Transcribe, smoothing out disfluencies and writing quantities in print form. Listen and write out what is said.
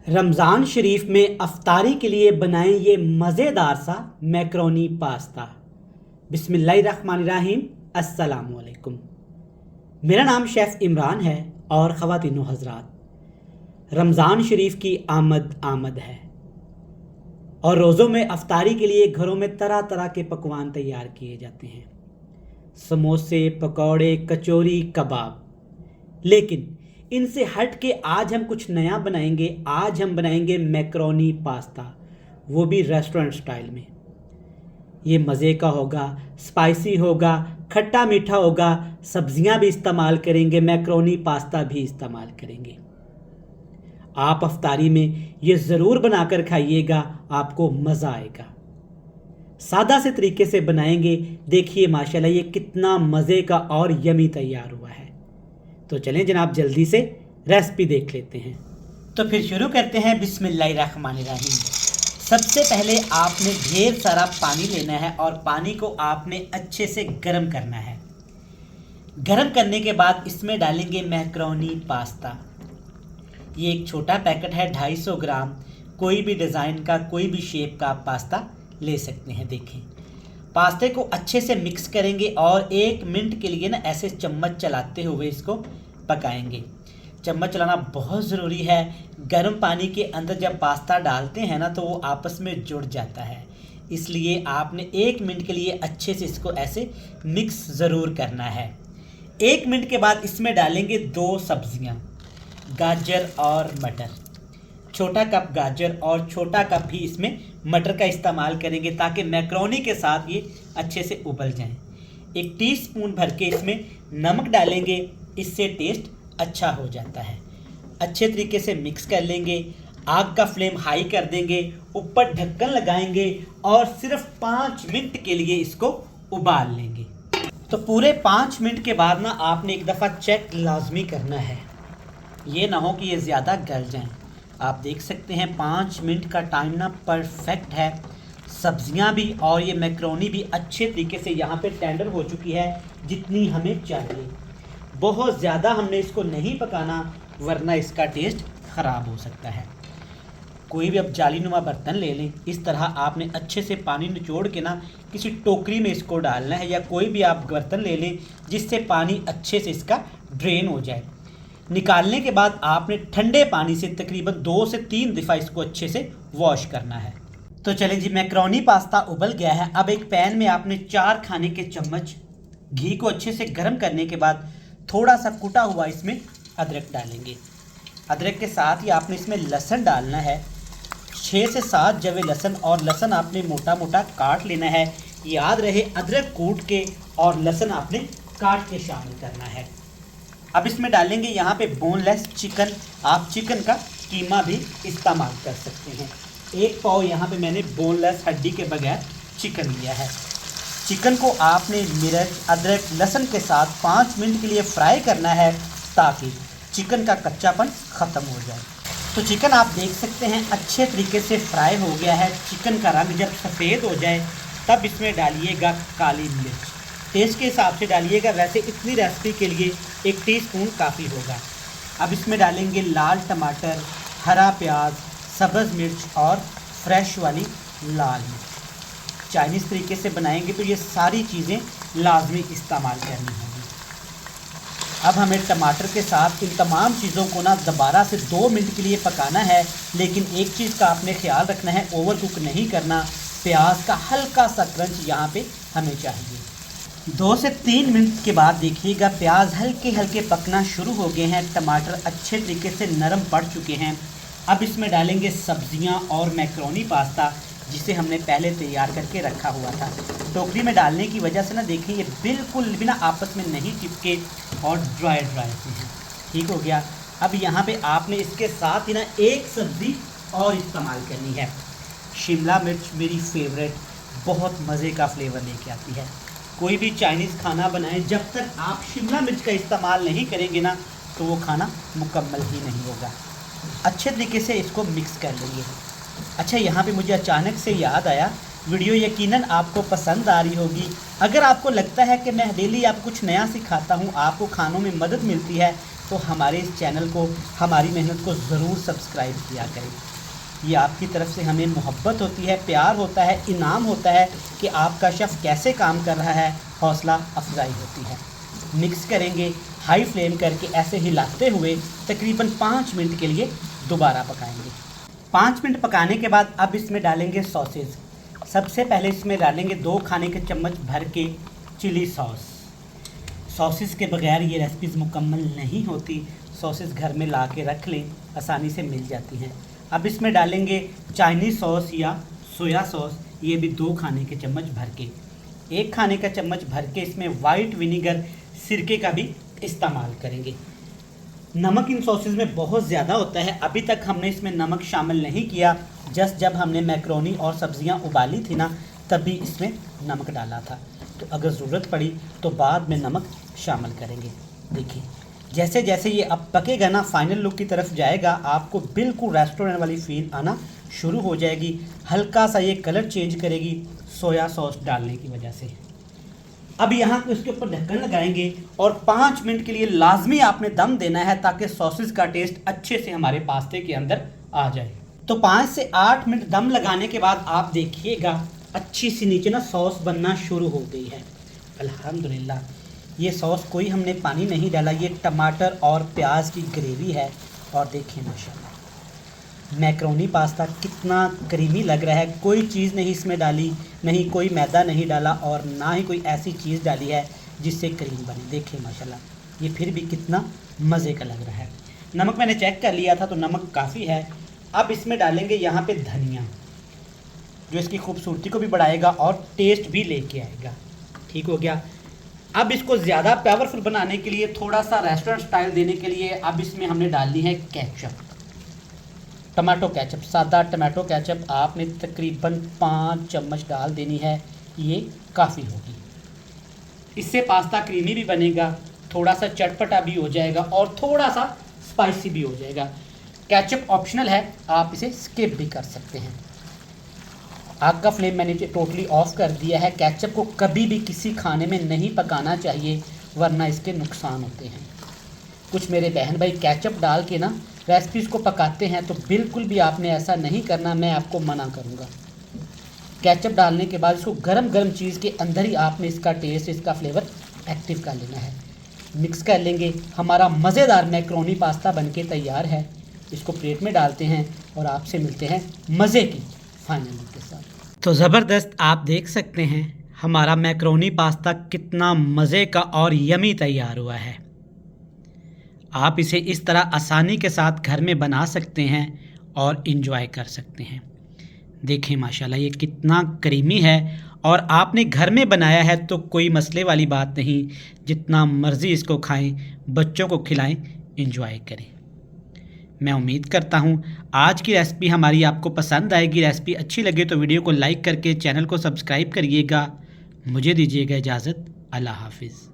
रमज़ान शरीफ में अफ्तारी के लिए बनाएं ये मज़ेदार सा मैक्रोनी पास्ता। बिस्मिल्लाहिर्रहमानिर्रहीम। अस्सलामु अलैकुम। मेरा नाम शेफ़ इमरान है और ख़वातीनो हज़रात, रमज़ान शरीफ की आमद आमद है और रोज़ों में अफ्तारी के लिए घरों में तरह तरह के पकवान तैयार किए जाते हैं, समोसे, पकौड़े, कचौरी, कबाब। लेकिन इनसे हट के आज हम कुछ नया बनाएंगे। आज हम बनाएंगे मैक्रोनी पास्ता, वो भी रेस्टोरेंट स्टाइल में। ये मज़े का होगा, स्पाइसी होगा, खट्टा मीठा होगा, सब्जियां भी इस्तेमाल करेंगे, मैक्रोनी पास्ता भी इस्तेमाल करेंगे। आप अफ्तारी में ये ज़रूर बनाकर खाइएगा, आपको मज़ा आएगा। सादा से तरीके से बनाएंगे। देखिए माशाल्लाह ये कितना मज़े का और यमी तैयार हुआ है। तो चलें जनाब, जल्दी से रेसिपी देख लेते हैं। तो फिर शुरू करते हैं। बिस्मिल्लाहिर्रहमानिर्रहीम। सबसे पहले आपने ढेर सारा पानी लेना है और पानी को आपने अच्छे से गर्म करना है। गर्म करने के बाद इसमें डालेंगे मैक्रोनी पास्ता। ये एक छोटा पैकेट है, 250 ग्राम। कोई भी डिज़ाइन का, कोई भी शेप का आप पास्ता ले सकते हैं। देखें, पास्ते को अच्छे से मिक्स करेंगे और 1 मिनट के लिए ना ऐसे चम्मच चलाते हुए इसको पकाएंगे। चम्मच चलाना बहुत ज़रूरी है। गर्म पानी के अंदर जब पास्ता डालते हैं ना तो वो आपस में जुड़ जाता है, इसलिए आपने 1 मिनट के लिए अच्छे से इसको ऐसे मिक्स ज़रूर करना है। 1 मिनट के बाद इसमें डालेंगे 2 सब्जियां, गाजर और मटर। छोटा कप गाजर और छोटा कप भी इसमें मटर का इस्तेमाल करेंगे ताकि मैक्रोनी के साथ ये अच्छे से उबल जाएं। 1 टीस्पून भर के इसमें नमक डालेंगे, इससे टेस्ट अच्छा हो जाता है। अच्छे तरीके से मिक्स कर लेंगे। आग का फ्लेम हाई कर देंगे, ऊपर ढक्कन लगाएंगे और सिर्फ 5 मिनट के लिए इसको उबाल लेंगे। तो पूरे 5 मिनट के बाद ना आपने एक दफ़ा चेक लाजमी करना है, ये ना हो कि ये ज़्यादा गल जाएं। आप देख सकते हैं 5 मिनट का टाइम ना परफेक्ट है। सब्जियां भी और ये मैक्रोनी भी अच्छे तरीके से यहाँ पे टेंडर हो चुकी है, जितनी हमें चाहिए। बहुत ज़्यादा हमने इसको नहीं पकाना वरना इसका टेस्ट ख़राब हो सकता है। कोई भी अब जालीनुमा बर्तन ले लें, इस तरह आपने अच्छे से पानी निचोड़ के ना किसी टोकरी में इसको डालना है, या कोई भी आप बर्तन ले लें जिससे पानी अच्छे से इसका ड्रेन हो जाए। निकालने के बाद आपने ठंडे पानी से तकरीबन 2 से 3 दफ़ा इसको अच्छे से वॉश करना है। तो चलें जी, मैक्रोनी पास्ता उबल गया है। अब एक पैन में आपने 4 खाने के चम्मच घी को अच्छे से गर्म करने के बाद थोड़ा सा कुटा हुआ इसमें अदरक डालेंगे। अदरक के साथ ही आपने इसमें लहसुन डालना है, 6 से 7 जवे लहसुन, और लहसुन आपने मोटा मोटा काट लेना है। याद रहे अदरक कूट के और लहसुन आपने काट के शामिल करना है। अब इसमें डालेंगे यहाँ पे बोनलेस चिकन। आप चिकन का कीमा भी इस्तेमाल कर सकते हैं। 1 पाव यहाँ पे मैंने बोनलेस हड्डी के बगैर चिकन लिया है। चिकन को आपने मिर्च, अदरक, लहसुन के साथ 5 मिनट के लिए फ्राई करना है ताकि चिकन का कच्चापन ख़त्म हो जाए। तो चिकन आप देख सकते हैं अच्छे तरीके से फ्राई हो गया है। चिकन का रंग जब सफ़ेद हो जाए तब इसमें डालिएगा काली मिर्च। टेस्ट के हिसाब से डालिएगा, वैसे इतनी रेसिपी के लिए 1 टीस्पून काफ़ी होगा। अब इसमें डालेंगे लाल टमाटर, हरा प्याज, सब्ज़ मिर्च और फ्रेश वाली लाल मिर्च। चाइनीज़ तरीके से बनाएंगे तो ये सारी चीज़ें लाजमी इस्तेमाल करनी होंगी। अब हमें टमाटर के साथ इन तमाम चीज़ों को ना दोबारा से 2 मिनट के लिए पकाना है, लेकिन एक चीज़ का आपने ख्याल रखना है, ओवर कुक नहीं करना। प्याज का हल्का सा क्रंच यहाँ पे हमें चाहिए। 2 से 3 मिनट के बाद देखिएगा प्याज हल्के हल्के पकना शुरू हो गए हैं, टमाटर अच्छे तरीके से नरम पड़ चुके हैं। अब इसमें डालेंगे सब्जियां और मैक्रोनी पास्ता जिसे हमने पहले तैयार करके रखा हुआ था। टोकरी में डालने की वजह से ना देखिए ये बिल्कुल भी ना आपस में नहीं चिपके और ड्राई ड्राई से हैं। ठीक हो गया। अब यहाँ पे आपने इसके साथ ही ना 1 सब्ज़ी और इस्तेमाल करनी है। शिमला मिर्च मेरी फेवरेट, बहुत मज़े का फ्लेवर लेके आती है। कोई भी चाइनीज़ खाना बनाएं, जब तक आप शिमला मिर्च का इस्तेमाल नहीं करेंगे ना तो वो खाना मुकम्मल ही नहीं होगा। अच्छे तरीके से इसको मिक्स कर लेंगे। अच्छा, यहाँ पे मुझे अचानक से याद आया, वीडियो यकीनन आपको पसंद आ रही होगी। अगर आपको लगता है कि मैं डेली आपको कुछ नया सिखाता हूँ, आपको खानों में मदद मिलती है, तो हमारे इस चैनल को, हमारी मेहनत को ज़रूर सब्सक्राइब किया करें। ये आपकी तरफ से हमें मोहब्बत होती है, प्यार होता है, इनाम होता है कि आपका शेफ़ कैसे काम कर रहा है, हौसला अफजाई होती है। मिक्स करेंगे, हाई फ्लेम करके ऐसे हिलाते हुए तकरीबन 5 मिनट के लिए दोबारा पकाएंगे। 5 मिनट पकाने के बाद अब इसमें डालेंगे सॉसेज। सबसे पहले इसमें डालेंगे 2 खाने के चम्मच भर के चिली सॉस। सॉसेस के बगैर ये रेसिपीज़ मुकम्मल नहीं होती। सॉसेस घर में ला के रख लें, आसानी से मिल जाती हैं। अब इसमें डालेंगे चाइनीज़ सॉस या सोया सॉस, ये भी 2 खाने के चम्मच भर के। 1 खाने का चम्मच भर के इसमें वाइट विनीगर, सिरके का भी इस्तेमाल करेंगे। नमक इन सॉसेज में बहुत ज़्यादा होता है, अभी तक हमने इसमें नमक शामिल नहीं किया। जस्ट जब हमने मैक्रोनी और सब्जियां उबाली थी ना, तभी इसमें नमक डाला था। तो अगर ज़रूरत पड़ी तो बाद में नमक शामिल करेंगे। देखिए जैसे जैसे ये अब पकेगा ना, फाइनल लुक की तरफ जाएगा, आपको बिल्कुल रेस्टोरेंट वाली फील आना शुरू हो जाएगी। हल्का सा ये कलर चेंज करेगी सोया सॉस डालने की वजह से। अब यहाँ इसके ऊपर ढक्कन लगाएंगे और 5 मिनट के लिए लाजमी आपने दम देना है ताकि सॉसेस का टेस्ट अच्छे से हमारे पास्ते के अंदर आ जाए। तो 5 से 8 मिनट दम लगाने के बाद आप देखिएगा अच्छी सी नीचे ना सॉस बनना शुरू हो गई है। अल्हम्दुलिल्लाह, ये सॉस कोई हमने पानी नहीं डाला, ये टमाटर और प्याज की ग्रेवी है। और देखिए माशाल्लाह मैक्रोनी पास्ता कितना क्रीमी लग रहा है। कोई चीज़ नहीं इसमें डाली, नहीं कोई मैदा नहीं डाला और ना ही कोई ऐसी चीज़ डाली है जिससे क्रीम बने। देखिए माशाल्लाह ये फिर भी कितना मज़े का लग रहा है। नमक मैंने चेक कर लिया था तो नमक काफ़ी है। अब इसमें डालेंगे यहाँ पे धनिया, जो इसकी खूबसूरती को भी बढ़ाएगा और टेस्ट भी लेके आएगा। ठीक हो गया। अब इसको ज़्यादा पावरफुल बनाने के लिए, थोड़ा सा रेस्टोरेंट स्टाइल देने के लिए, अब इसमें हमने डालनी है केचप, टमाटो केचप। सादा टमाटो केचप आपने तकरीबन 5 चम्मच डाल देनी है, ये काफ़ी होगी। इससे पास्ता क्रीमी भी बनेगा, थोड़ा सा चटपटा भी हो जाएगा और थोड़ा सा स्पाइसी भी हो जाएगा। केचप ऑप्शनल है, आप इसे स्किप भी कर सकते हैं। आग का फ्लेम मैंने टोटली ऑफ कर दिया है। केचप को कभी भी किसी खाने में नहीं पकाना चाहिए वरना इसके नुकसान होते हैं। कुछ मेरे बहन भाई केचप डाल के ना रेसिपीज़ को पकाते हैं, तो बिल्कुल भी आपने ऐसा नहीं करना, मैं आपको मना करूँगा। केचप डालने के बाद इसको गरम गरम चीज़ के अंदर ही आपने इसका टेस्ट, इसका फ्लेवर एक्टिव कर लेना है। मिक्स कर लेंगे। हमारा मज़ेदार मैक्रोनी पास्ता बनके तैयार है। इसको प्लेट में डालते हैं और आपसे मिलते हैं मज़े की फाइनल लुक के साथ। तो ज़बरदस्त, आप देख सकते हैं हमारा मैक्रोनी पास्ता कितना मज़े का और यमी तैयार हुआ है। आप इसे इस तरह आसानी के साथ घर में बना सकते हैं और इन्जॉय कर सकते हैं। देखें माशाल्लाह ये कितना क्रीमी है और आपने घर में बनाया है तो कोई मसले वाली बात नहीं। जितना मर्ज़ी इसको खाएं, बच्चों को खिलाएं, इन्जॉय करें। मैं उम्मीद करता हूँ आज की रेसिपी हमारी आपको पसंद आएगी। रेसिपी अच्छी लगे तो वीडियो को लाइक करके चैनल को सब्सक्राइब करिएगा। मुझे दीजिएगा इजाज़त। अल्लाह हाफिज़।